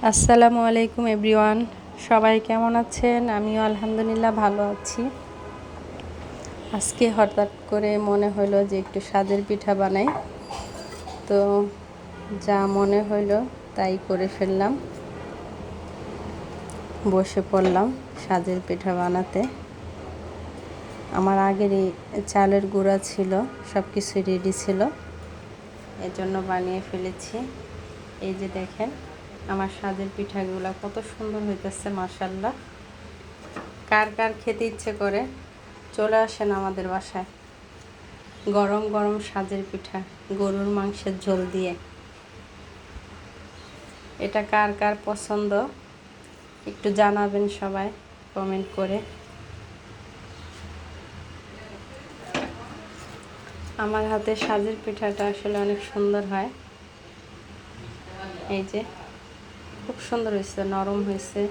আসসালামু আলাইকুম এভরিওয়ান, সবাই কেমন আছেন? আমিও আলহামদুলিল্লাহ ভালো আছি। আজকে হঠাৎ করে মনে হলো যে একটু সাজের পিঠা বানাই, তো যা মনে হলো তাই করে ফেললাম। বসে পড়লাম সাজের পিঠা বানাতে। আমার আগেরই চালের গুঁড়া ছিল, সব কিছু রেডি ছিল, এজন্য বানিয়ে ফেলেছি। এই যে দেখেন আমার সাজের পিঠাগুলো কত সুন্দর হইতেছে, মাশাআল্লাহ। কার কার খেতে ইচ্ছে করে চলে আসেন আমাদের বাসায়। গরম গরম সাজের পিঠা গরুর মাংসের ঝোল দিয়ে, এটা কার কার পছন্দ একটু জানাবেন সবাই কমেন্ট করে। আমার হাতে সাজের পিঠাটা আসলে অনেক সুন্দর হয়। এই যে খুব সুন্দর হয়েছে, নরম হয়েছে,